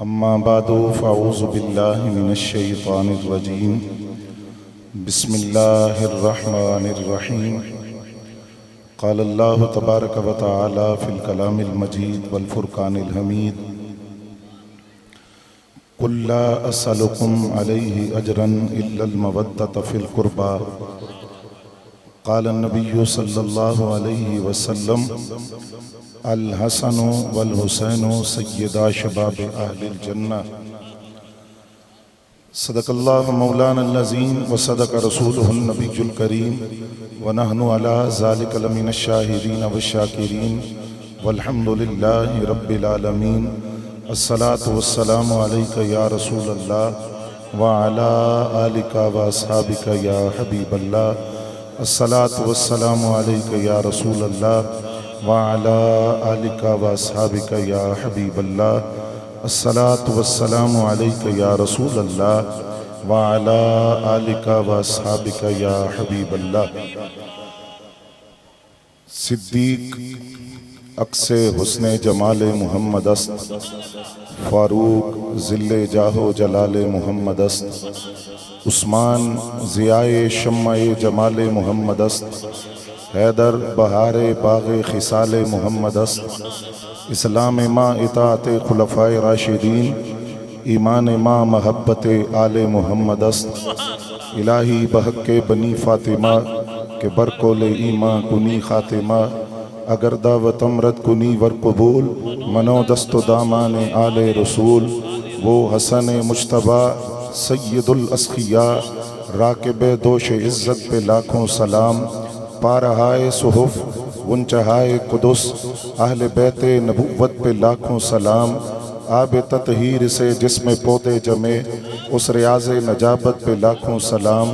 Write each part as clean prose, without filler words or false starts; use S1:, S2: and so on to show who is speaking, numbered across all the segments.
S1: اما بعد فاعوذ باللہ من الشیطان الرجیم بسم اللہ الرحمن الرحیم قال اللہ تبارک و تعالی فی الکلام المجید والفرقان الحمید قل لا اسألکم علیہ اجرا الا المودۃ فی القربى قال النبی صلی اللہ علیہ وسلم الحسن والحسین سیدا شباب اہل الجنہ صدق اللہ مولانا العظیم وصدق رسولہ النبی الکریم ونحن علی ذلک لمن الشاہدین والشاکرین والحمد للہ رب العالمین الصلاة والسلام علیک یا رسول اللہ وعلی آلک واصحابک یا حبیب اللہ الصلاة والسلام علیک یا رسول اللہ وعلى آلك وأصحابك يا حبيب الله الصلاة والسلام عليك يا رسول الله وعلى آلك وأصحابك يا حبيب الله صدیق عکس حسن جمال محمد است فاروق ذل جاہ و جلال محمد است عثمان ضیاء شمع جمال محمد است حیدر بہار باغ خصال محمد است اسلام ما اطاعت خلفائے راشدین ایمان ما محبت آل محمد است الہی بحق بنی فاطمہ کہ برکول ایمان کنی خاتمہ اگر دعوت امرت کنی ور قبول منو دست و دامان آل رسول وہ حسن مجتبیٰ سید الاسخیاء راکب دوش عزت پہ لاکھوں سلام پارہائے صحف ونچہائے قدس اہل بیت نبوت پہ لاکھوں سلام آب تطہیر سے جس میں پودے جمے اس ریاض نجابت پہ لاکھوں سلام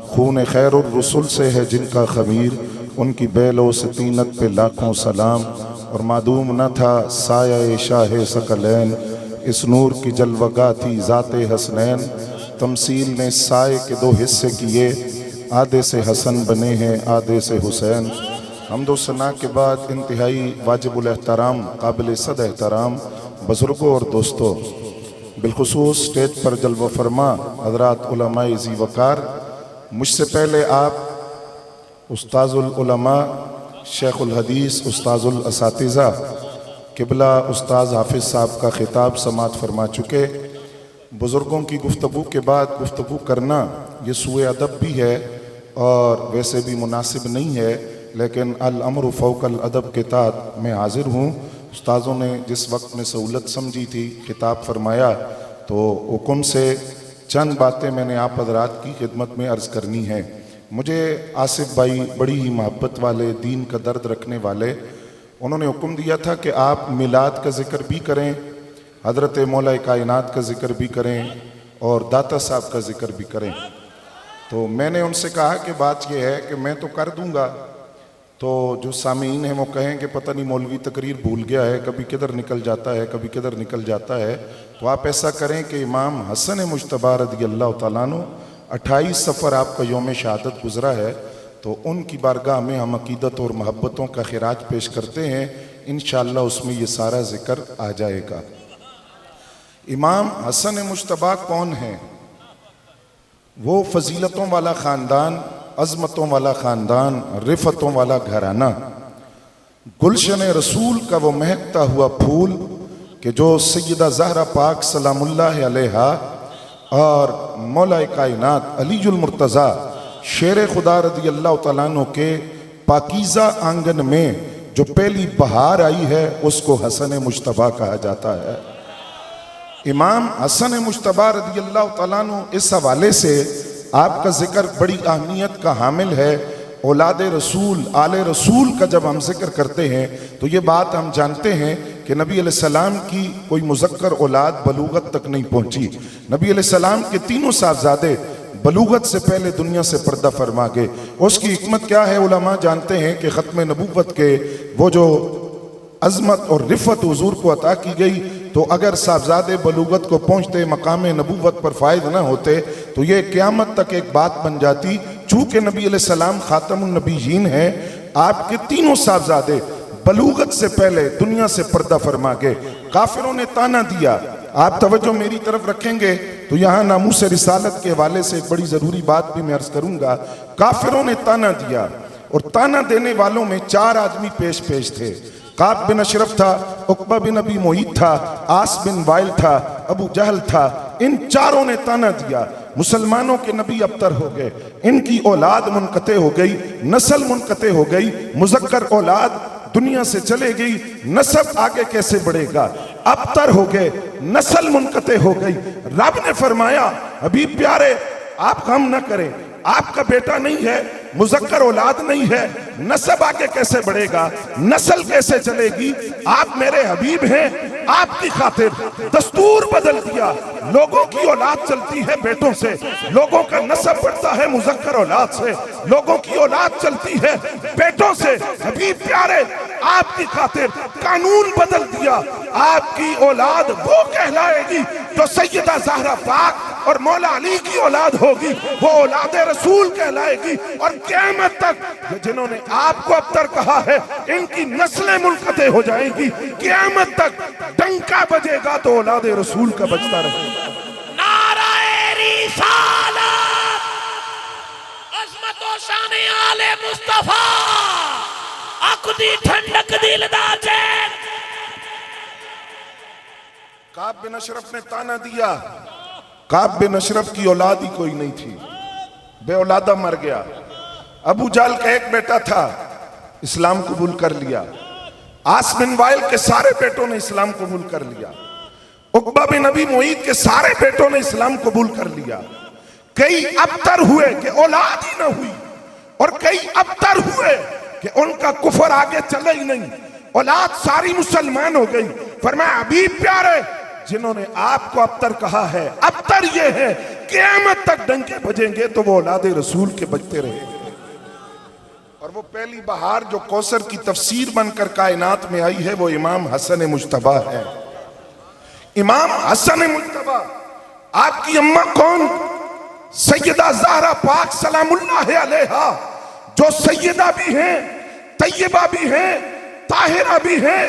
S1: خون خیر الرسل سے ہے جن کا خمیر ان کی بیل و سطینت پہ لاکھوں سلام اور معدوم نہ تھا سایہ شاہ ثقلین اس نور کی جلوگاہ تھی ذات حسنین تمثیل نے سائے کے دو حصے کیے آدھے سے حسن بنے ہیں آدھے سے حسین حمد و ثنا کے بعد انتہائی واجب الاحترام قابل صد احترام بزرگوں اور دوستوں بالخصوص سٹیج پر جلوہ فرما حضرات علماء ذی وقار مجھ سے پہلے آپ استاذ العلماء شیخ الحدیث استاذ الاساتذہ قبلہ استاذ حافظ صاحب کا خطاب سماعت فرما چکے بزرگوں کی گفتگو کے بعد گفتگو کرنا یہ سوء ادب بھی ہے اور ویسے بھی مناسب نہیں ہے لیکن الامر فوق الادب کے تحت میں حاضر ہوں استاذوں نے جس وقت میں سہولت سمجھی تھی خطاب فرمایا تو حکم سے چند باتیں میں نے آپ حضرات کی خدمت میں عرض کرنی ہیں مجھے آصف بھائی بڑی ہی محبت والے دین کا درد رکھنے والے انہوں نے حکم دیا تھا کہ آپ میلاد کا ذکر بھی کریں حضرت مولا کائنات کا ذکر بھی کریں اور داتا صاحب کا ذکر بھی کریں تو میں نے ان سے کہا کہ بات یہ ہے کہ میں تو کر دوں گا تو جو سامعین ہیں وہ کہیں کہ پتہ نہیں مولوی تقریر بھول گیا ہے کبھی کدھر نکل جاتا ہے کبھی کدھر نکل جاتا ہے تو آپ ایسا کریں کہ امام حسن مجتبیٰ رضی اللہ تعالیٰ عنہ 28 سفر آپ کا یوم شہادت گزرا ہے تو ان کی بارگاہ میں ہم عقیدت اور محبتوں کا خراج پیش کرتے ہیں انشاءاللہ اس میں یہ سارا ذکر آ جائے گا امام حسن مجتبیٰ کون ہیں وہ فضیلتوں والا خاندان عظمتوں والا خاندان رفتوں والا گھرانہ گلشن رسول کا وہ مہکتا ہوا پھول کہ جو سیدہ زہرا پاک سلام اللہ علیہا اور مولا کائنات علی المرتضیٰ شیر خدا رضی اللہ تعالیٰ عنہ کے پاکیزہ آنگن میں جو پہلی بہار آئی ہے اس کو حسن مجتبیٰ کہا جاتا ہے امام حسن مجتبیٰ رضی اللہ تعالیٰ عنہ اس حوالے سے آپ کا ذکر بڑی اہمیت کا حامل ہے اولاد رسول آل رسول کا جب ہم ذکر کرتے ہیں تو یہ بات ہم جانتے ہیں کہ نبی علیہ السلام کی کوئی مذکر اولاد بلوغت تک نہیں پہنچی نبی علیہ السلام کے تینوں صاحبزادے بلوغت سے پہلے دنیا سے پردہ فرما گئے اس کی حکمت کیا ہے علماء جانتے ہیں کہ ختم نبوت کے وہ جو عظمت اور رفت حضور کو عطا کی گئی تو اگر صاحبزادے بلوغت کو پہنچتے مقام نبوت پر فائد نہ ہوتے تو یہ قیامت تک ایک بات بن جاتی چونکہ نبی علیہ السلام خاتم النبیین ہیں آپ کے تینوں صاحبزادے بلوغت سے پہلے دنیا سے پردہ فرما گئے کافروں نے تانا دیا آپ توجہ میری طرف رکھیں گے تو یہاں ناموس رسالت کے حوالے سے ایک بڑی ضروری بات بھی میں عرض کروں گا. کافروں نے تانا دیا اور تانا دینے والوں میں 4 آدمی پیش تھے. کعب بن اشرف تھا, عقبہ بن ابی معیط تھا, عاص بن وائل تھا, ابو جہل تھا. ان 4 نے تانا دیا. مسلمانوں کے نبی ابتر ہو گئے, ان کی اولاد منقطع ہو گئی, نسل منقطع ہو گئی, مذکر اولاد دنیا سے چلے گئی, نسب آگے کیسے بڑھے گا؟ ابتر ہو گئے, نسل منقطع ہو گئی. رب نے فرمایا حبیب پیارے آپ غم نہ کریں, آپ کا بیٹا نہیں ہے, مذکر اولاد نہیں ہے, نسب آگے کیسے بڑھے گا, نسل کیسے چلے گی؟ آپ میرے حبیب ہیں, آپ کی خاطر دستور بدل دیا. لوگوں کی اولاد چلتی ہے بیٹوں سے, لوگوں کا نسب بڑھتا ہے مذکر اولاد سے, لوگوں کی اولاد چلتی ہے بیٹوں سے. حبیب پیارے آپ کی خاطر قانون بدل دیا. آپ کی اولاد وہ کہلائے گی جو سیدہ زہرا پاک اور مولا علی کی اولاد ہوگی, وہ اولاد رسول کہلائے گی. اور قیامت تک جنہوں نے آپ کو ابتر کہا ہے ان کی نسلیں منقطع ہو جائیں گی. قیامت تک ڈنکا بجے گا تو اولاد رسول کا بجتا رہے گا.
S2: نعرہ رسالت, عظمت و شان آل مصطفیٰ, اک دی ٹھنڈک دل دا چین.
S1: کعب بن اشرف نے تانا دیا. کعب بن اشرف کی اولاد ہی کوئی نہیں تھی, بے اولادہ مر گیا. ابو جہل کا ایک بیٹا تھا, اسلام قبول کر لیا. عاص بن وائل کے سارے بیٹوں نے اسلام قبول کر لیا. عقبہ بن ابی معیط کے سارے بیٹوں نے اسلام قبول کر لیا. کئی ابتر ہوئے کہ اولاد ہی نہ ہوئی, اور کئی ابتر ہوئے کہ ان کا کفر آگے چلا ہی نہیں, اولاد ساری مسلمان ہو گئی. فرمایا حبیب پیارے جنہوں نے آپ کو ابتر کہا ہے, ابتر یہ ہے قیامت تک ڈنکے بجیں گے تو وہ اولاد رسول کے بجتے رہے گے. اور وہ پہلی بہار جو کوثر کی تفسیر بن کر کائنات میں آئی ہے وہ امام حسن مجتبیٰ ہے. امام حسن مجتبیٰ, آپ کی اماں کون؟ سیدہ زہرا پاک سلام اللہ علیہا, جو سیدہ بھی ہیں, طیبہ بھی ہیں, طاہرہ بھی ہیں,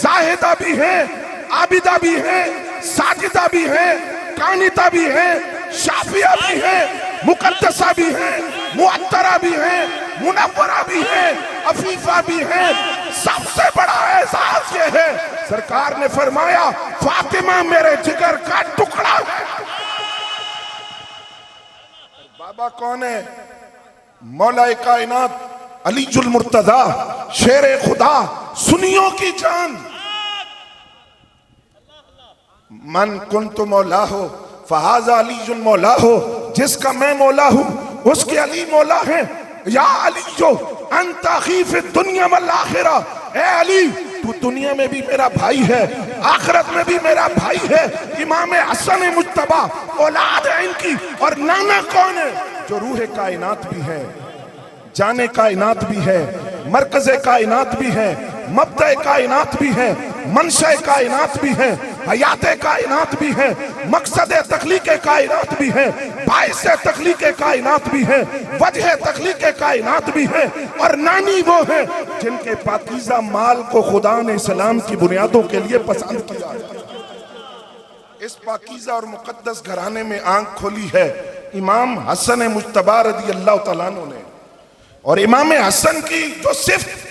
S1: زاہدہ بھی ہیں, عابدہ بھی ہیں, ساجدہ بھی ہیں, قانتہ بھی ہیں, شافیہ بھی ہیں, مقدسہ بھی ہیں, معطرہ بھی ہیں, منورہ بھی ہیں, عفیفہ بھی ہیں. سب سے بڑا اعزاز یہ ہے سرکار نے فرمایا فاطمہ میرے جگر کا ٹکڑا ہے. بابا کون ہے؟ مولا کائنات علی المرتضیٰ, شیر خدا, سنیوں کی جان. من کنت مولا ہو فہذا علی مولا ہو, جس کا میں مولا ہوں اس کے علی مولا ہیں. یا علی جو انت اخی فی الدنیا والآخرہ, اے علی تو دنیا میں بھی میرا بھائی ہے, آخرت میں بھی میرا بھائی ہے. امام حسن مجتبیٰ اولاد ہے ان کی, اور نانا کون ہے؟ جو روح کائنات بھی ہے, جان کائنات بھی ہے, مرکز کائنات بھی ہے, مبدأ کائنات بھی ہے, منشأ کائنات بھی ہے, حیات کائنات بھی ہے, مقصد تخلیق کائنات بھی ہے, باعث تخلیق کائنات بھی ہے, وجہ تخلیق کائنات بھی ہے. اور نانی وہ ہے جن کے پاکیزہ مال کو خدا نے اسلام کی بنیادوں کے لیے پسند کیا. اس پاکیزہ اور مقدس گھرانے میں آنکھ کھولی ہے امام حسن مجتبیٰ رضی اللہ تعالیٰ عنہ نے. اور امام حسن کی جو صفت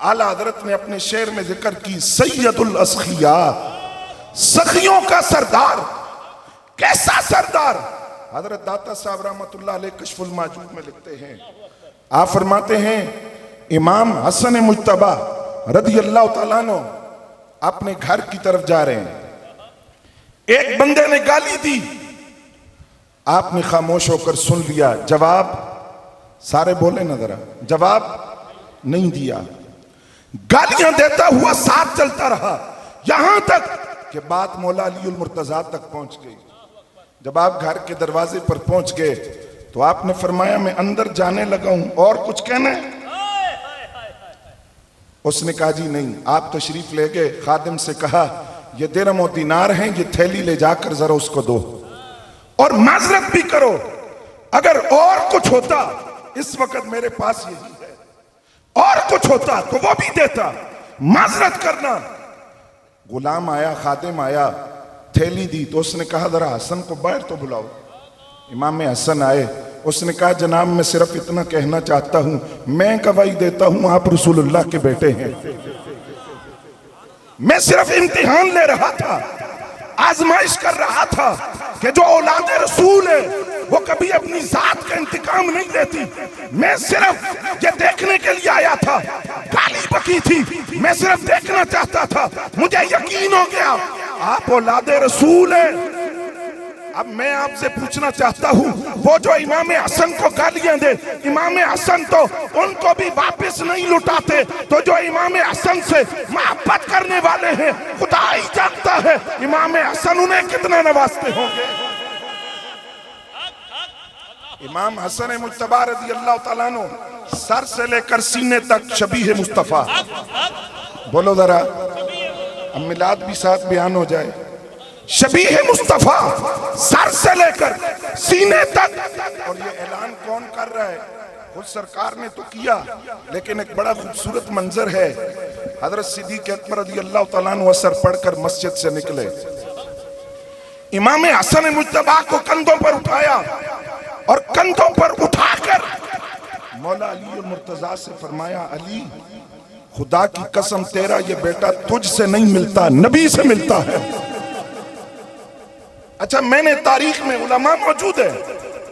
S1: اعلیٰ حضرت نے اپنے شعر میں ذکر کی, سید الاسخیاء, سخیوں کا سردار. کیسا سردار؟ حضرت داتا صاحب رحمت اللہ علیہ کشف الماجوب میں لکھتے ہیں, آپ فرماتے ہیں امام حسن مجتبیٰ رضی اللہ تعالیٰ عنہ اپنے گھر کی طرف جا رہے ہیں. ایک بندے نے گالی دی, آپ نے خاموش ہو کر سن لیا, جواب سارے بولے نہ ذرا, جواب نہیں دیا. گالیاں دیتا ہوا ساتھ چلتا رہا یہاں تک کہ بات مولا علی المرتضیٰ تک پہنچ گئی. جب آپ گھر کے دروازے پر پہنچ گئے تو آپ نے فرمایا میں اندر جانے لگا ہوں, اور کچھ کہنا ہے؟ اس نے کہا جی نہیں. آپ تشریف لے گئے, خادم سے کہا یہ درہم و دینار ہیں, یہ تھیلی لے جا کر ذرا اس کو دو, اور معذرت بھی کرو, اگر اور کچھ ہوتا اس وقت میرے پاس یہی ہے, اور کچھ ہوتا تو وہ بھی دیتا, معذرت کرنا. غلام آیا, خادم آیا, تھیلی دی تو اس نے کہا ذرا حسن کو باہر تو بلاؤ. امام حسن آئے. اس نے کہا جناب میں صرف اتنا کہنا چاہتا ہوں, میں گواہی دیتا ہوں آپ رسول اللہ کے بیٹے ہیں. میں صرف امتحان لے رہا تھا, آزمائش کر رہا تھا کہ جو اولاد رسول ہے وہ کبھی اپنی ذات کا انتقام نہیں لیتی. میں صرف یہ دیکھنے کے لیے آیا تھا. گالی بکی تھی, میں صرف دیکھنا چاہتا تھا. مجھے یقین ہو گیا آپ اولاد رسول ہیں. اب میں آپ سے پوچھنا چاہتا ہوں, وہ جو امام حسن کو گالیاں دے, امام حسن تو ان کو بھی واپس نہیں لٹاتے, تو جو امام حسن سے محبت کرنے والے ہیں خدا ہی جانتا ہے امام حسن انہیں کتنا نوازتے ہوں گے. امام حسن مجتبی رضی اللہ تعالیٰ عنہ سر سے لے کر سینے تک شبیہ مصطفیٰ. بولو ذرا, اب میلاد بھی ساتھ بیان ہو جائے. شبیہ مصطفیٰ سر سے لے کر سینے تک. اور یہ اعلان کون کر رہا ہے؟ خود سرکار نے تو کیا, لیکن ایک بڑا خوبصورت منظر ہے. حضرت صدیق اکبر رضی اللہ تعالیٰ عنہ اثر پڑھ کر مسجد سے نکلے. امام حسن مجتبی کو کندھوں پر اٹھایا اور کندھوں پر اٹھا کر مولا علی مرتضیٰ سے فرمایا, علی خدا کی قسم تیرا یہ بیٹا تجھ سے نہیں ملتا, نبی سے ملتا ہے. اچھا, میں نے تاریخ میں, علماء موجود ہے,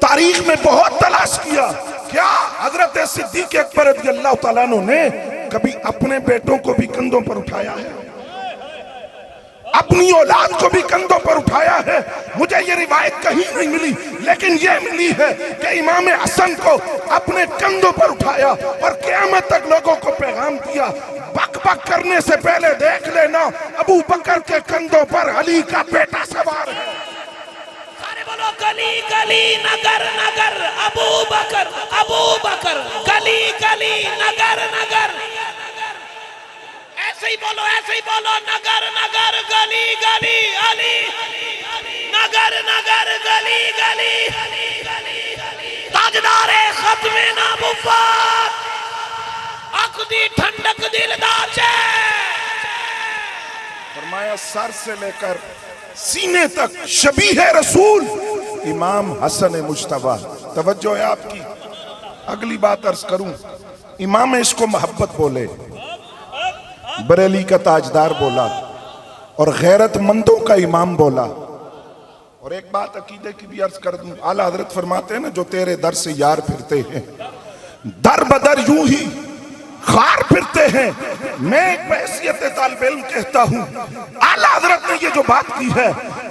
S1: تاریخ میں بہت تلاش کیا, کیا حضرت صدیق اکبر رضی اللہ تعالیٰ عنہ نے کبھی اپنے بیٹوں کو بھی کندھوں پر اٹھایا ہے, اپنی اولاد کو بھی کندھوں پر اٹھایا ہے؟ مجھے یہ روایت کہیں نہیں ملی, لیکن یہ ملی ہے کہ امام حسن کو اپنے کندھوں پر اٹھایا اور قیامت تک لوگوں کو پیغام دیا, بک بک کرنے سے پہلے دیکھ لینا ابو بکر کے کندھوں پر علی کا بیٹا سوار ہے.
S2: سارے بولو گلی گلی نگر نگر ابو بکر, ابو بکر گلی گلی نگر نگر. ایسے ہی بولو, ایسے ہی بولو, نگر نگر گلی گلی علی, نگر نگر گلی گلی تاجدار ختم نبوت, عقدی ٹھنڈک دلدار چے.
S1: فرمایا سر سے لے کر سینے تک شبیہ رسول امام حسن مجتبی. توجہ ہے آپ کی. اگلی بات عرض کروں, امام عشق و محبت بولے, بریلی کا تاجدار بولا, اور غیرت مندوں کا امام بولا. اور ایک بات عقیدے کی بھی عرض کر دوں, اعلیٰ حضرت فرماتے ہیں نا, جو تیرے در سے یار پھرتے ہیں در بدر یوں ہی خار پھرتے ہیں. میں ایک بحیثیت طالب علم کہتا ہوں, اعلیٰ حضرت نے یہ جو بات کی ہے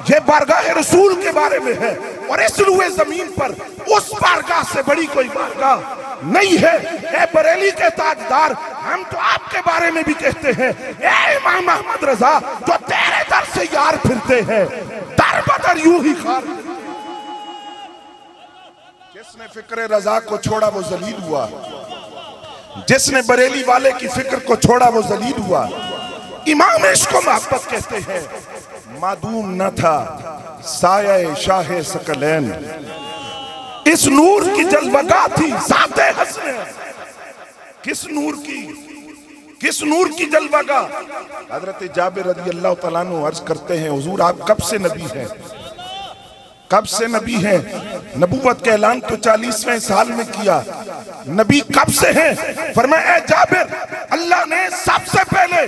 S1: یہ بارگاہ رسول کے بارے میں ہے, اور اس روئے زمین پر اس بارگاہ سے بڑی کوئی بارگاہ نہیں ہے. اے بریلی کے تاجدار, ہم تو آپ کے بارے میں بھی کہتے ہیں, اے امام احمد رضا جو تیرے در سے یار پھرتے ہیں در بدر یوں ہی خار. جس نے فکر رضا کو چھوڑا وہ ذلیل ہوا, جس نے بریلی والے کی فکر کو چھوڑا وہ ذلیل ہوا. امام عشق و محبت کہتے ہیں, معدوم نہ تھا سایہ شاہ ثقلین, اس نور کی جلوگاہ تھی ذات حسن. کس نور کی, کس نور کی جلوگاہ؟ حضرت جابر رضی اللہ تعالیٰ عنہ عرض کرتے ہیں, حضور آپ کب سے نبی ہیں, کب سے نبی ہیں؟ نبوت کا اعلان تو 40ویں سال میں کیا, نبی کب سے ہیں؟ فرمایا, اے جابر اللہ نے سب سے پہلے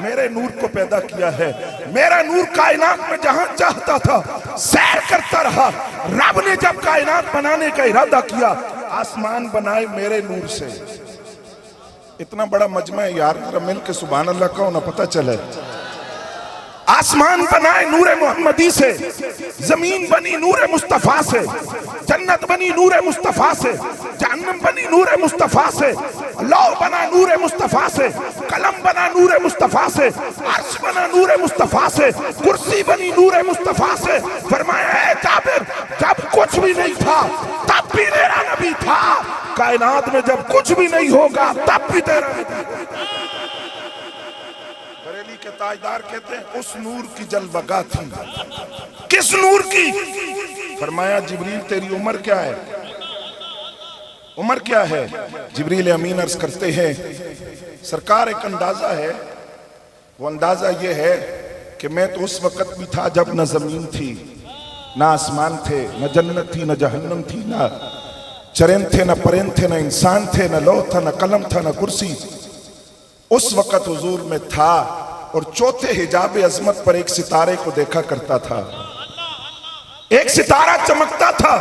S1: میرے نور کو پیدا کیا ہے. میرا نور کائنات میں جہاں چاہتا تھا سیر کرتا رہا. رب نے جب کائنات بنانے کا ارادہ کیا آسمان بنائے میرے نور سے. اتنا بڑا مجمع ہے یار, ذرا مل کے سبحان اللہ کہو نہ, پتہ چلے. آسمان بنائے نور محمدی سے, زمین بنی نور مصطفیٰ سے, جنت بنی نور مصطفیٰ سے, جہنم بنی نور مصطفیٰ سے, لوح بنا نور مصطفیٰ سے, قلم بنا نور مصطفیٰ سے, عرش بنا نور مصطفیٰ سے, کرسی بنی نور مصطفیٰ سے. فرمایا, اے جابر جب کچھ بھی نہیں تھا تب بھی میرا نبی تھا, کائنات میں جب کچھ بھی نہیں ہوگا تب بھی تیرا نبی. بریلی کے تاجدار کہتے ہیں اس نور کی جلوگاہ تھی. کس نور کی؟ فرمایا, جبریل تیری عمر کیا ہے, عمر کیا ہے؟ جبریل امین عرض کرتے ہیں, سرکار ایک اندازہ ہے, وہ اندازہ یہ ہے کہ میں تو اس وقت بھی تھا جب نہ زمین تھی نہ آسمان تھے، نہ جنت تھی نہ جہنم تھی، نہ چرند تھے نہ پرند تھے، نہ انسان تھے، نہ لوح تھا نہ قلم تھا نہ کرسی. اس وقت حضور میں تھا اور چوتھے حجاب عظمت پر ایک ستارے کو دیکھا کرتا تھا. ایک ستارہ چمکتا تھا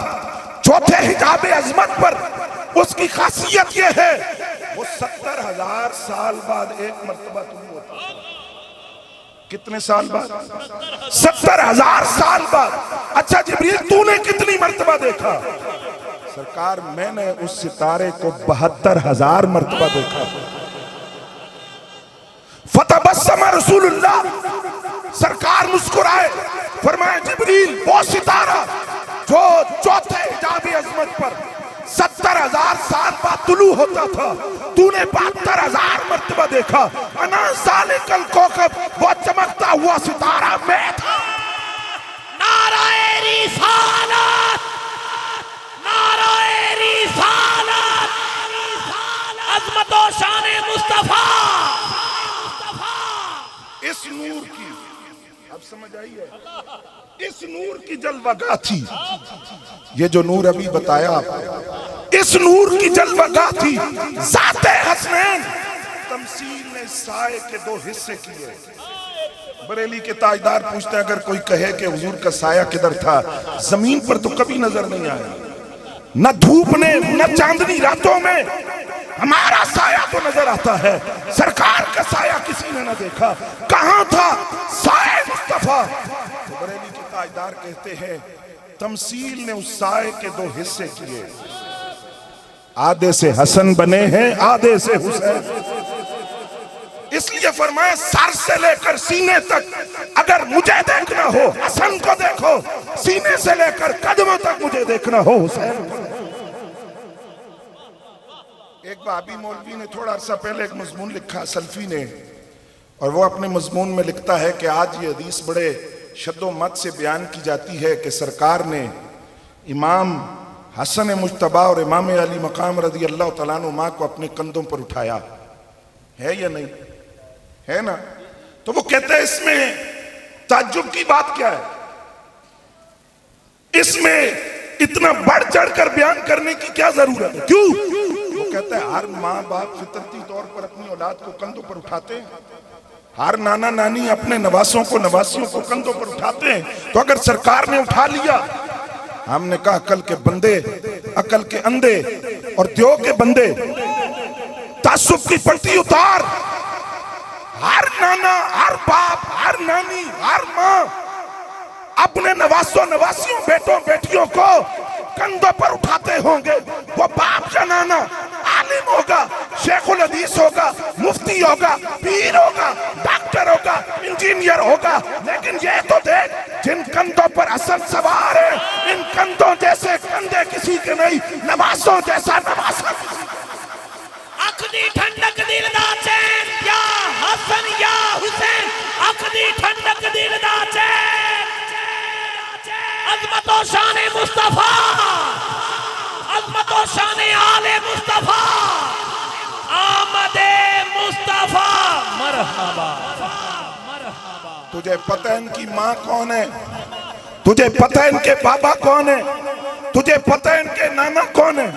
S1: چوتھے حجاب عظمت پر. اس کی خاصیت یہ ہے وہ 70,000 سال بعد ایک مرتبہ طلوع ہوتا تھا. کتنے سال بعد؟ 70,000 سال بعد. اچھا جبریل تو نے کتنی مرتبہ دیکھا؟ سرکار میں نے اس ستارے کو 72,000 مرتبہ دیکھا. فتبسم رسول اللہ، سرکار مسکرائے، فرمایا جبریل وہ ستارہ جو چوتھے حجاب عظمت پر 70,000 سال بعد طلوع ہوتا تھا تو نے 72,000 مرتبہ دیکھا. انا ذالک الکوکب، وہ چمکتا ہوا ستارہ میں تھا.
S2: نعرہ رسالت، نعرہ رسالت، عظمت و شان مصطفیٰ.
S1: اس نور کی، اب سمجھ آئی ہے، اس نور کی جلوہ گاہ تھی. یہ جو نور ابھی بتایا آپ کو، اس نور کی جلوہ گاہ تھی. ذات حسنین تمثیل نے سائے کے 2 حصے کیے. بریلی کے تاجدار پوچھتے ہیں اگر کوئی کہے کہ حضور کا سایہ کدھر تھا، زمین پر تو کبھی نظر نہیں آیا، نہ دھوپ نے نہ چاندنی راتوں میں. ہمارا سایہ تو نظر آتا ہے، سرکار کا سایہ کسی نے نہ دیکھا. کہاں تھا سایہ مصطفیٰ؟ بریلی کے تاجدار کہتے ہیں تمثیل نے اس سائے کے 2 حصے کیے. آدھے سے حسن بنے ہیں، آدھے سے حسین. اس لیے فرمایا سر سے لے کر سینے تک اگر مجھے دیکھنا ہو حسن کو دیکھو، سینے سے لے کر قدموں تک مجھے دیکھنا ہو حسین. ایک وہابی مولوی نے تھوڑا عرصہ پہلے ایک مضمون لکھا سلفی نے، اور وہ اپنے مضمون میں لکھتا ہے کہ آج یہ حدیث بڑے شد و مت سے بیان کی جاتی ہے کہ سرکار نے امام حسن مجتبی اور امام علی مقام رضی اللہ تعالیٰ عنہما کو اپنے کندھوں پر اٹھایا. ہے یا نہیں ہے نا؟ تو وہ کہتے ہیں اس میں تعجب کی بات کیا ہے؟ اس میں اتنا بڑھ چڑھ کر بیان کرنے کی کیا ضرورت ہے؟ کیوں؟ وہ کہتا ہے ہر ماں باپ فطرتی طور پر اپنی اولاد کو کندھوں پر اٹھاتے ہیں، ہر نانا نانی اپنے نواسوں کو نواسیوں کو کندھوں پر اٹھاتے ہیں. تو اگر سرکار نے اٹھا لیا، ہم نے کہا عقل کے بندے، عقل کے اندھے اور دیو کے بندے، تعصب کی پٹی اتار. ہر نانا، ہر باپ، ہر نانی، ہر ماں اپنے نواسوں نواسیوں بیٹوں بیٹیوں کو کندھوں پر اٹھاتے ہوں گے. وہ باپ کا نانا عالم ہوگا، شیخ الحدیث ہوگا، مفتی ہوگا، پیر ہوگا، ڈاکٹر ہوگا، انجینئر ہوگا، لیکن یہ تو دیکھ جن کندھوں پر حسن سوار ہے، ان کندھوں جیسے کندھے کسی کے نہیں، نواسوں جیسا نواسا.
S2: اکھ دی ٹھنڈک دل دا چین، یا حسن یا حسین، اکھ دی ٹھنڈک دل دا چین. عظمت و شان مصطفیٰ، عظمت و شان آل مصطفیٰ، آمد مصطفیٰ. مرحبا مرحبا.
S1: تجھے پتہ ان کی ماں کون ہے؟ تجھے پتہ ان کے بابا کون ہے؟ تجھے پتہ ان کے نانا کون ہے؟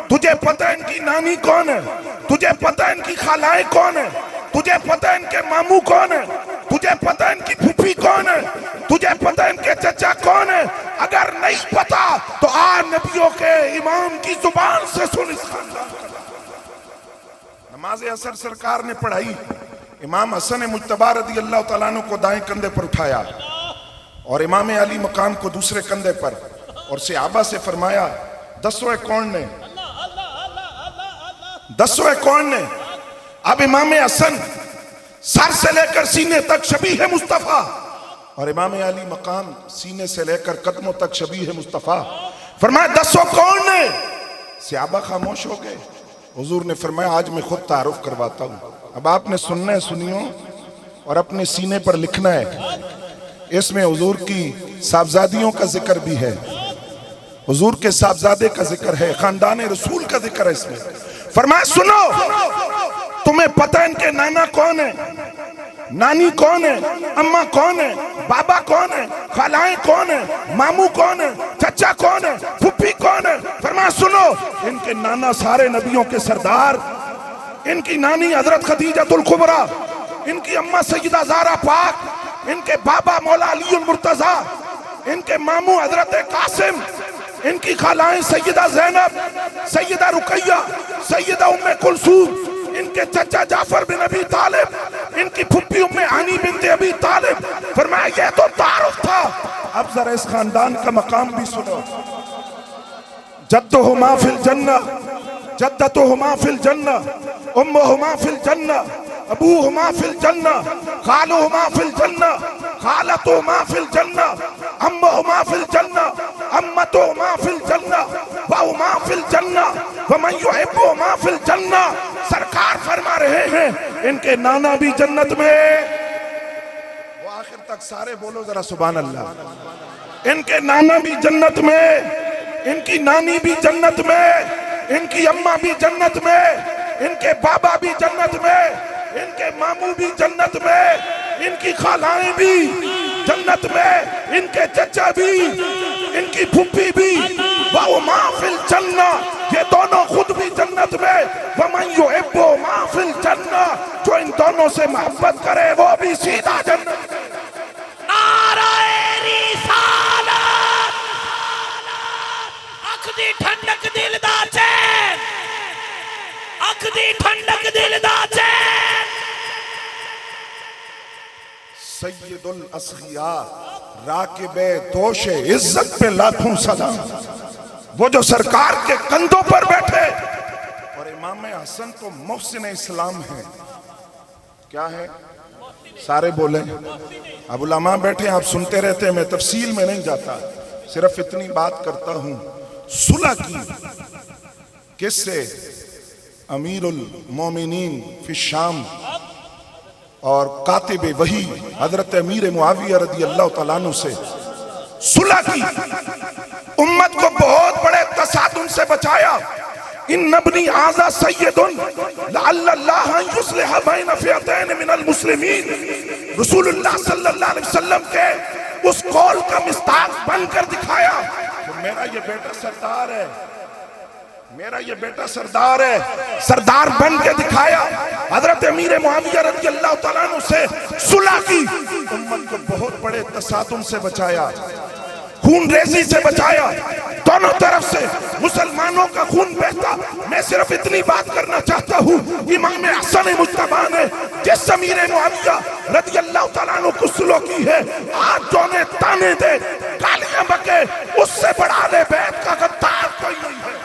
S1: تجھے پتہ ان کی نانی کون ہے؟ تجھے پتہ ان کی خالائیں کون ہے؟ تجھے پتہ ان کے ماموں کون ہے؟ تجھے پتہ ان کی پھوپھی کون ہے؟ تجھے پتہ ان کے چچا کون ہے؟ اگر نہیں پتہ تو آ نبیوں کے امام کی زبان سے سن اس خاندان. نماز عصر سرکار نے پڑھائی، امام حسن مجتبی رضی اللہ تعالیٰ عنہ کو دائیں کندھے پر اٹھایا اور امام علی مقام کو دوسرے کندھے پر، اور صحابہ سے فرمایا دسویں کون نے؟ دسویں کون نے؟ اب امام حسن سر سے لے کر سینے تک شبیہ مصطفیٰ، اور امام علی مقام سینے سے لے کر قدموں تک شبیہ مصطفیٰ. فرمایا دسوں کون نے؟ صحابہ خاموش ہو گئے. حضور نے فرمایا آج میں خود تعارف کرواتا ہوں. اب آپ نے سننا ہے سنیوں اور اپنے سینے پر لکھنا ہے. اس میں حضور کی صاحبزادیوں کا ذکر بھی ہے، حضور کے صاحبزادے کا ذکر ہے، خاندان رسول کا ذکر ہے. اس میں فرمایا سنو، تمہیں پتہ ان کے نانا کون ہے؟ نانی کون ہے، اماں کون ہے، بابا کون ہے، خالائیں کون ہے، ماموں کون ہے، چچا کون ہے، پھپھی کون ہے؟ فرمایا سنو، ان کے نانا سارے نبیوں کے سردار، ان کی نانی حضرت خدیجہ الکبریٰ، ان کی اماں سیدہ زہرا پاک، ان کے بابا مولا علی المرتضیٰ، ان کے ماموں حضرت قاسم، ان کی خالائیں سیدہ زینب، سیدہ رقیہ، سیدہ ام کلثوم، ان کے چچا جعفر بن ابی طالب، ان کی پھپھی ام ہانی بنت ابی طالب۔ فرمایا یہ تو تعارف تھا، اب ذرا اس خاندان کا مقام بھی سنو۔ جدہما فی الجنہ، جدتہما فی الجنہ، امہما فی الجنہ، ابوہما فی الجنہ، خالہما فی الجنہ، خالتہما فی الجنہ، امہما فی الجنہ، امتہما فی الجنہ، وہما فی الجنہ، ومن یحبہما فی الجنہ۔ سرکار فرما رہے ہیں ان کے نانا بھی جنت میں، وہ آخر تک سارے بولو ذرا سبحان اللہ، ان کے نانا بھی جنت میں، ان کی نانی بھی جنت میں، ان کی اماں بھی جنت میں، ان کے بابا بھی جنت میں، ان کے ماموں بھی جنت میں، ان کی خالائیں بھی جنت میں، ان کے چچا بھی، ان کی پھپھی بھی، وَهُمَا فِي الْجَنَّةِ، یہ دونوں خود بھی جنت میں، وَمَنْ يُحِبُّهُمَا فِي الْجَنَّةِ، جو ان دونوں سے محبت کرے وہ بھی سیدھا جنت میں۔
S2: نعرہ رسالت، اکھ دی ٹھنڈک دل دا چین، اکھ دی ٹھنڈک دل دا چین۔
S1: سید الاسخیاء راکب دوش عزت پہ لاکھوں سلام، وہ جو سرکار کے کندھوں پر بیٹھے، اور امام حسن تو محسن اسلام ہیں، کیا ہے؟ سارے بولیں، اب علماء بیٹھے آپ سنتے رہتے ہیں، میں تفصیل میں نہیں جاتا، صرف اتنی بات کرتا ہوں۔ صلح کی کس سے؟ امیر المومنین فی الشام اور کاتب وحی حضرت امیر معاویہ رضی اللہ تعالیٰ عنہ سے صلح کی، امت کو بہت بڑے تصادم سے بچایا۔ ان ابنی ھذا سید لعل اللہ ان یصلح بین فئتین من المسلمین، رسول اللہ صلی اللہ علیہ وسلم کے اس قول کا مصداق بن کر دکھایا کہ میرا یہ بیٹا سردار ہے، میرا یہ بیٹا سردار ہے، سردار بن کے دکھایا۔ حضرت امیر معاویہ رضی اللہ تعالیٰ عنہ سے صلح کی، امت کو بہت بڑے تصادم سے بچایا، خون ریزی سے بچایا، دونوں طرف سے مسلمانوں کا خون بہتا۔ میں صرف اتنی بات کرنا چاہتا ہوں، امام حسن مجتبیٰ نے جس امیر معاویہ رضی اللہ تعالیٰ عنہ کو صلح کی ہے، آج جو انہیں تانے دے، گالیاں بکے، اس سے بڑا اہل بیت کا غدار کوئی نہیں ہے۔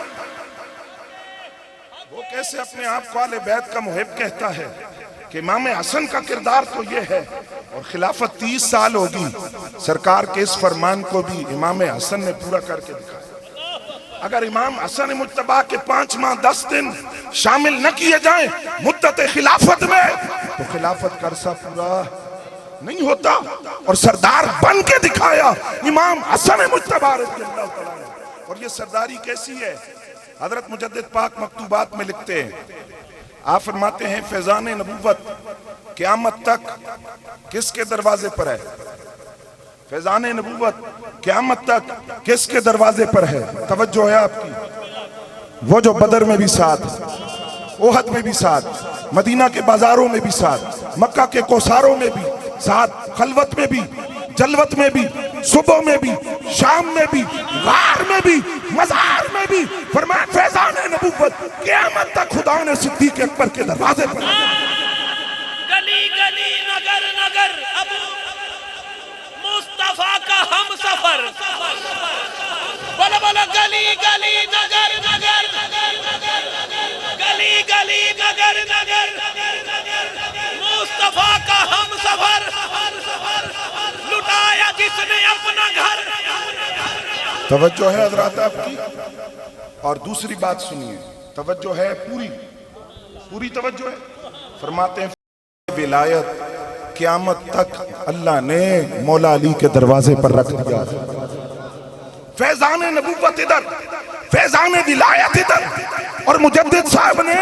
S1: وہ کیسے اپنے آپ کو اہل بیت کا محب کہتا ہے کہ امام حسن کا کردار تو یہ ہے، اور خلافت 30 سال ہوگی، سرکار کے اس فرمان کو بھی امام حسن نے پورا کر کے دکھایا۔ اگر امام حسن مجتبیٰ کے 5 ماہ 10 دن شامل نہ کیے جائیں مدت خلافت میں تو خلافت کا عرصہ پورا نہیں ہوتا، اور سردار بن کے دکھایا امام حسن مجتبیٰ رضی اللہ تعالیٰ عنہ۔ اور یہ سرداری کیسی ہے؟ حضرت مجدد پاک مکتوبات میں لکھتے ہیں، آپ فرماتے ہیں فیضان نبوت قیامت تک کس کے دروازے پر ہے؟ فیضان نبوت قیامت تک کس کے دروازے پر ہے؟ توجہ ہے آپ کی؟ وہ جو بدر میں بھی ساتھ، احد میں بھی ساتھ، مدینہ کے بازاروں میں بھی ساتھ، مکہ کے کوثاروں میں بھی ساتھ، خلوت میں بھی، جلوت میں بھی، صبح میں بھی، شام میں بھی، غار میں بھی، مزار میں بھی، فرمایا فیضان نبوت قیامت تک خدا نے صدیق اکبر کے دروازے پر۔
S2: گلی گلی نگر نگر ابو مصطفیٰ کا ہم سفر، بولا بولا گلی گلی نگر نگر، گلی گلی نگر نگر، مصطفیٰ کا ہم سفر، لٹایا جس نے اپنا گھر۔
S1: توجہ ہے حضرات آپ کی؟ اور دوسری بات سنیے، توجہ ہے پوری توجہ ہے۔ فرماتے ہیں ولایت قیامت تک اللہ نے مولا علی کے دروازے پر رکھ دیا۔ فیضان نبوت ادھر، فیضان ولایت ادھر، اور مجدد صاحب نے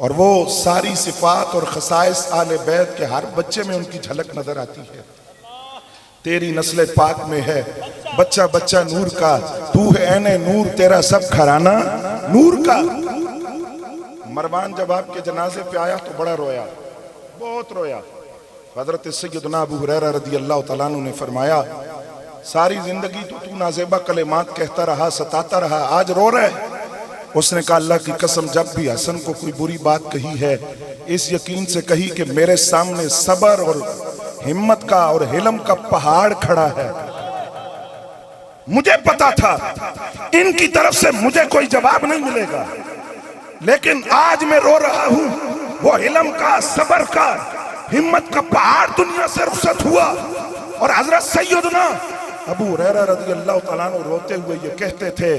S1: اور وہ ساری صفات اور خصائص آل بیت کے ہر بچے میں ان کی جھلک نظر آتی ہے. تیری نسل پاک میں ہے بچہ بچہ نور کا، تو ہے عین نور، تیرا سب گھرانہ نور کا. مروان جب آپ کے جنازے پہ آیا تو بڑا رویا، بہت رویا. حضرت سیدنا ابو ہریرہ رضی اللہ تعالیٰ عنہ نے فرمایا ساری زندگی تو نازیبہ کلمات کہتا رہا، ستاتا رہا، آج رو رہا ہے. اس نے کہا اللہ کی قسم جب بھی حسن کو کوئی بری بات کہی ہے اس یقین سے کہی کہ میرے سامنے صبر اور ہمت کا اور حلم کا پہاڑ کھڑا ہے. مجھے پتا تھا ان کی طرف سے مجھے کوئی جواب نہیں ملے گا، لیکن آج میں رو رہا ہوں. وہ حلم کا، صبر کا، ہمت کا پہاڑ دنیا سے رخصت ہوا. اور حضرت سیدنا ابو ہریرہ رضی اللہ تعالیٰ عنہ روتے ہوئے یہ کہتے تھے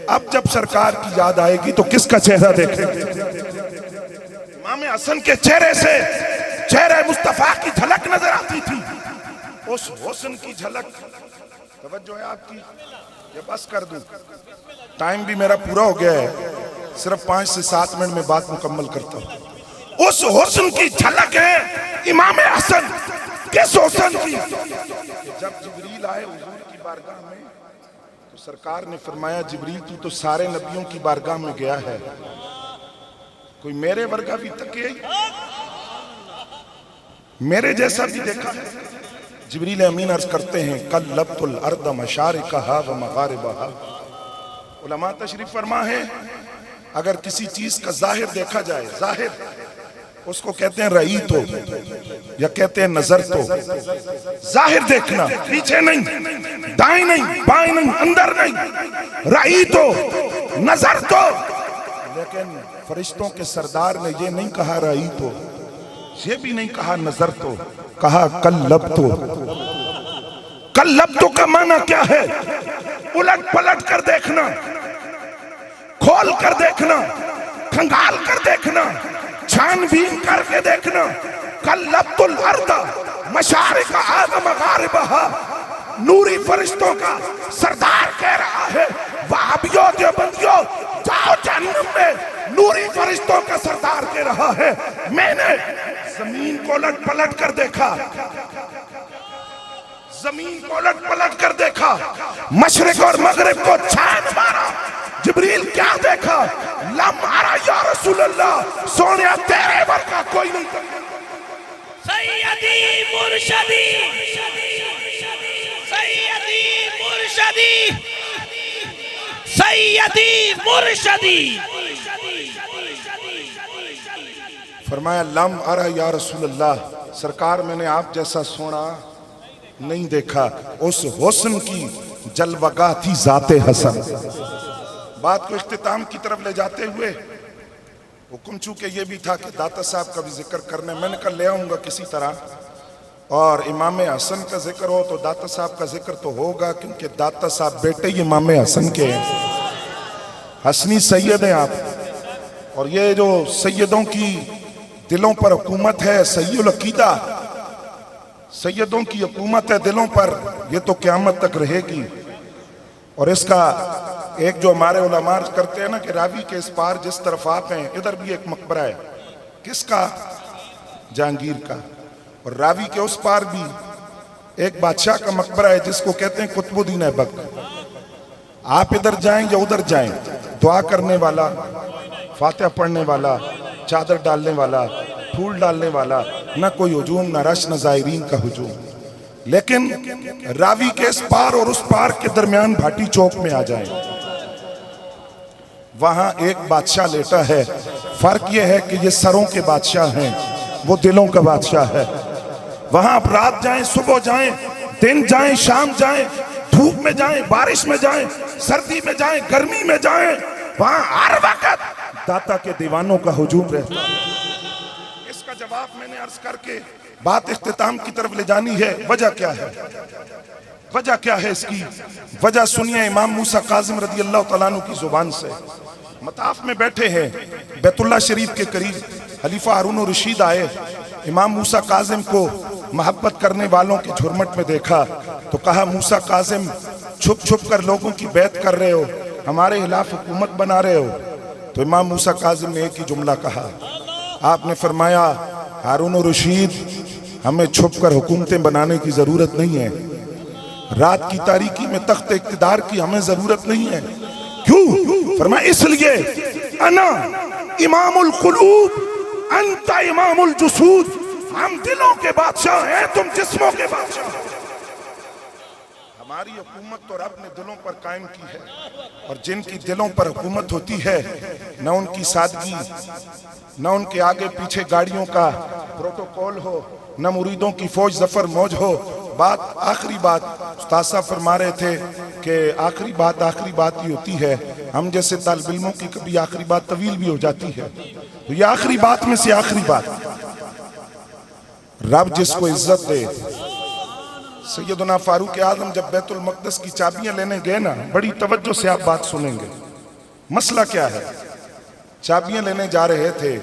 S1: اب جب سرکار کی یاد آئے گی تو کس کا چہرہ دیکھیں گے؟ امام حسن کے چہرے سے چہرہ مصطفیٰ کی جھلک نظر آتی تھی. اس حسن کی جھلک، توجہ ہے آپ کی، یہ بس کر دوں، ٹائم بھی میرا پورا ہو گیا ہے، صرف 5 سے 7 منٹ میں بات مکمل کرتا ہوں. اس حسن کی جھلک ہے امام حسن. کس حسن کی؟ جب جبریل آئے حضور کی بارگاہ میں تو سرکار نے فرمایا جبریل تو سارے نبیوں کی بارگاہ میں گیا ہے، کوئی میرے ورگا بھی تکے میرے جیسا بھی دیکھا ہے؟ جبریل امین عرض کرتے ہیں قلبت الارض مشارقها و مغاربها. علماء تشریف فرما ہے اگر کسی چیز کا ظاہر دیکھا جائے، ظاہر اس کو کہتے ہیں رئی تو، یا کہتے ہیں نظر تو. ظاہر دیکھنا، پیچھے نہیں، دائیں نہیں، بائیں نہیں، اندر نہیں، رئی تو، نظر تو. لیکن فرشتوں کے سردار نے یہ نہیں کہا رئی تو، یہ بھی نہیں کہا نظر تو، کہا قلب تو. قلب تو کا معنی کیا ہے؟ الٹ پلٹ کر دیکھنا، کھول کر دیکھنا، کھنگال کر دیکھنا، چھان بین کر کے دیکھنا. قلبت الارض مشارقها و مغاربها. نوری فرشتوں کا سردار کہہ رہا ہے وہابیوں دیوبندیوں جاؤ جہنم میں. نوری فرشتوں کا سردار کہہ رہا ہے میں نے زمین کو الٹ پلٹ کر دیکھا، زمین کو الٹ پلٹ کر دیکھا، مشرق اور مغرب کو چھان مارا. جبریل کیا دیکھا؟ لم ارا یا رسول اللہ، سونیا تیرے ورگا کوئی نہیں تھا.
S2: سیدی مرشدی، سیدی مرشدی، سیدی مرشدی.
S1: فرمایا لم ارا یا رسول اللہ، سرکار میں نے آپ جیسا سونا نہیں دیکھا. اس حسن کی جلوگاہ تھی ذات حسن. بات کو اختتام کی طرف لے جاتے ہوئے حکم چونکہ یہ بھی تھا کہ داتا صاحب کا بھی ذکر کرنے، میں نے کہا لے آؤں گا کسی طرح، اور امام حسن کا ذکر ہو تو داتا صاحب کا ذکر تو ہوگا کیونکہ داتا صاحب بیٹے ہی امام حسن کے ہیں، حسنی سید ہیں آپ. اور یہ جو سیدوں کی دلوں پر حکومت ہے، سید العقیدہ، سیدوں کی حکومت ہے دلوں پر، یہ تو قیامت تک رہے گی. اور اس کا ایک جو ہمارے علماء کرتے ہیں نا کہ راوی کے اس پار جس طرف آپ ہیں ادھر بھی ایک مقبرہ ہے، کس کا؟ جہانگیر کا. اور راوی کے اس پار بھی ایک بادشاہ کا مقبرہ ہے جس کو کہتے ہیں قطب الدین ایبک. آپ ادھر جائیں یا ادھر جائیں، دعا کرنے والا، فاتحہ پڑھنے والا، چادر ڈالنے والا، پھول ڈالنے والا، نہ کوئی ہجوم، نہ رش، نہ زائرین کا ہجوم. لیکن راوی کے اس پار اور اس پار کے درمیان بھاٹی چوک میں آ جائیں، وہاں ایک بادشاہ لیٹا ہے. فرق یہ ہے کہ یہ سروں کے بادشاہ ہیں، وہ دلوں کا بادشاہ ہے. وہاں آپ رات جائیں، صبح جائیں، دن جائیں، شام جائیں، دھوپ میں جائیں، بارش میں جائیں، سردی میں جائیں، گرمی میں جائیں، وہاں ہر وقت داتا کے دیوانوں کا ہجوم رہتا ہے. اس کا جواب میں نے عرض کر کے بات اختتام کی طرف لے جانی ہے. وجہ کیا ہے؟ وجہ کیا ہے اس کی؟ وجہ سنیے امام موسیٰ کاظم رضی اللہ تعالیٰ عنہ کی زبان سے. مطاف میں بیٹھے ہیں، بیت اللہ شریف کے قریب خلیفہ ہارون الرشید آئے. امام موسیٰ کاظم کو محبت کرنے والوں کے جھرمٹ میں دیکھا تو کہا موسیٰ کاظم چھپ چھپ کر لوگوں کی بیعت کر رہے ہو، ہمارے خلاف حکومت بنا رہے ہو. تو امام موسیٰ کاظم نے ایک ہی جملہ کہا آپ نے فرمایا ہارون رشید ہمیں چھپ کر حکومتیں بنانے کی ضرورت نہیں ہے، رات کی تاریکی میں تخت اقتدار کی ہمیں ضرورت نہیں ہے۔ کیوں؟ فرمایا اس لیے انا امام القلوب انت امام الجسود، ہم دلوں کے بادشاہ ہیں، تم جسموں کے بادشاہ ہیں۔ ہماری حکومت تو رب نے دلوں پر قائم کی ہے، اور جن کی دلوں پر حکومت ہوتی ہے نہ ان کی سادگی، نہ ان کے آگے پیچھے گاڑیوں کا پروٹوکول ہو، نہ مریدوں کی فوج ظفر موج ہو۔ بات آخری بات استاد صاحب فرما رہے تھے کہ آخری بات ہی ہوتی ہے، ہم جیسے طالب علموں کی کبھی آخری بات طویل بھی ہو جاتی ہے، تو یہ آخری بات میں سے آخری بات، رب جس کو عزت دے۔ سیدنا فاروق اعظم جب بیت المقدس کی چابیاں لینے گئے نا، بڑی توجہ سے آپ بات سنیں گے، مسئلہ کیا ہے؟ چابیاں لینے جا رہے تھے،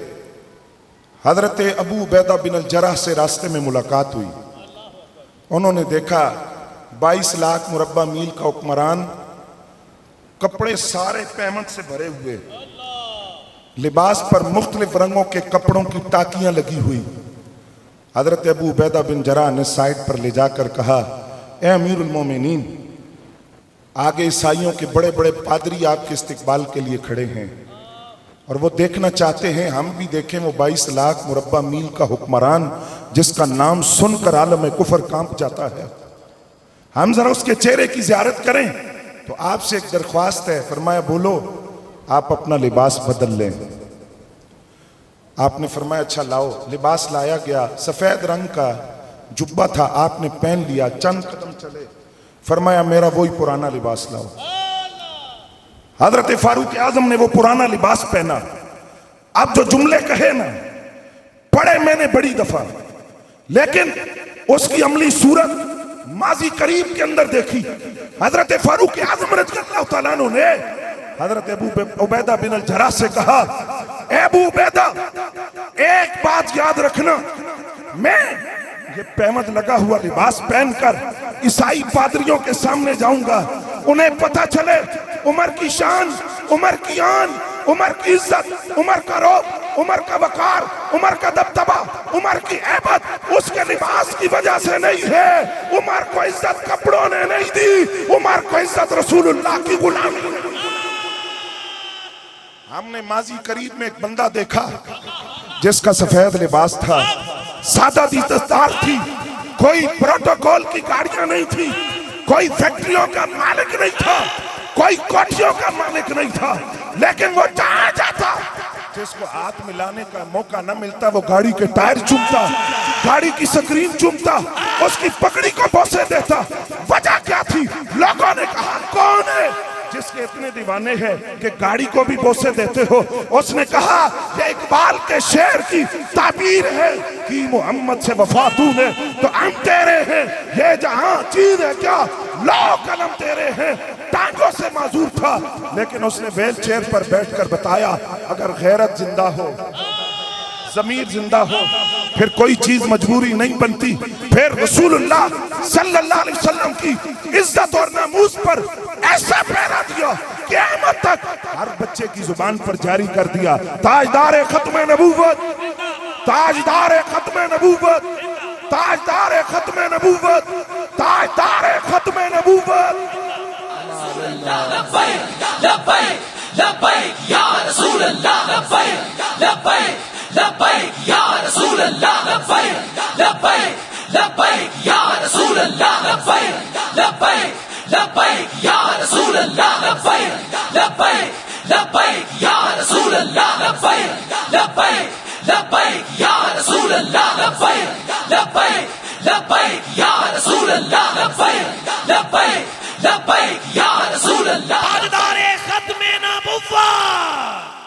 S1: حضرت ابو عبیدہ بن الجراح سے راستے میں ملاقات ہوئی۔ انہوں نے دیکھا 22 لاکھ مربع میل کا حکمران، کپڑے سارے پیمنٹ سے بھرے ہوئے، لباس پر مختلف رنگوں کے کپڑوں کی ٹاکیاں لگی ہوئی۔ حضرت ابو عبیدہ بن جراح نے سائٹ پر لے جا کر کہا، اے امیر المومنین، آگے عیسائیوں کے بڑے بڑے پادری آپ کے استقبال کے لیے کھڑے ہیں، اور وہ دیکھنا چاہتے ہیں، ہم بھی دیکھیں وہ 22 لاکھ مربع میل کا حکمران جس کا نام سن کر عالم کفر کانپ جاتا ہے، ہم ذرا اس کے چہرے کی زیارت کریں۔ تو آپ سے ایک درخواست ہے۔ فرمایا بولو۔ آپ اپنا لباس بدل لیں۔ آپ نے فرمایا اچھا لاؤ۔ لباس لایا گیا، سفید رنگ کا جبہ تھا، آپ نے پہن لیا، چند قدم چلے، فرمایا میرا وہی پرانا لباس لاؤ۔ حضرت فاروق اعظم نے وہ پرانا لباس پہنا۔ اب جو جملے کہے نا، پڑھے میں نے بڑی دفعہ، لیکن اس کی عملی صورت ماضی قریب کے اندر دیکھی۔ حضرت فاروق اعظم رضی اللہ تعالیٰ عنہ نے حضرت ابو عبیدہ بن الجراح سے کہا، اے ابو عبیدہ، ایک بات یاد رکھنا، میں یہ پیمد لگا ہوا لباس پہن کر عیسائی پادریوں کے سامنے جاؤں گا، انہیں پتہ چلے عمر کی شان، عمر کی آن، عمر کی عزت، عمر کا رعب، عمر کا وقار، عمر کا دبدبہ، عمر کی عیبت اس کے لباس کی وجہ سے نہیں ہے۔ عمر کو عزت کپڑوں نے نہیں دی، عمر کو عزت رسول اللہ کی غلامی نے دی۔ ہم نے ماضی قریب میں ایک بندہ دیکھا جس کا سفید لباس تھا، سادہ دستار تھی، کوئی پروٹوکول کی گاڑیاں نہیں تھی، کوئی فیکٹریوں کا مالک نہیں تھا، کوئی کوٹھیوں کا مالک نہیں تھا، لیکن وہ جہاں جاتا جس کو ہاتھ ملانے کا موقع نہ ملتا وہ گاڑی کے ٹائر چومتا، گاڑی کی سکرین چومتا، اس کی پگڑی کو بوسے دیتا۔ وجہ کیا تھی؟ لوگوں نے کہا کون ہے جس کے اتنے دیوانے ہیں کہ گاڑی کو بھی بوسے دیتے ہو؟ اس نے کہا یہ اقبال کے شعر کی تعبیر ہے کہ محمد سے وفا تو نے تو ہم تیرے ہیں، یہ جہاں چیز ہے کیا لو قلم تیرے ہیں۔ ٹانگوں سے معذور تھا، لیکن اس نے ویل چیئر پر بیٹھ کر بتایا اگر غیرت زندہ ہو، ضمیر زندہ ہو، پھر کوئی چیز مجبوری نہیں بنتی۔ پھر رسول اللہ صلی اللہ علیہ وسلم کی عزت اور ناموس پر ایسا پہرا دیا قیامت تک ہر بچے کی زبان پر جاری کر دیا، تاجدار ختم نبوت، تاجدار ختم نبوت، تاجدار ختم نبوت، تاجدار ختم نبوت۔
S3: لبیک لبیک لبیک یا رسول اللہ، لبیک لبیک لبیک یا رسول اللہ، لبیک لبیک لبیک یا رسول اللہ، لبیک لبیک لبیک یا رسول اللہ، لبیک لبیک لبیک یا رسول اللہ، لبیک لبیک لبیک یا رسول اللہ، لبیک لبیک لبیک یا رسول اللہ، لبیک لبیک لبیک یا رسول اللہ۔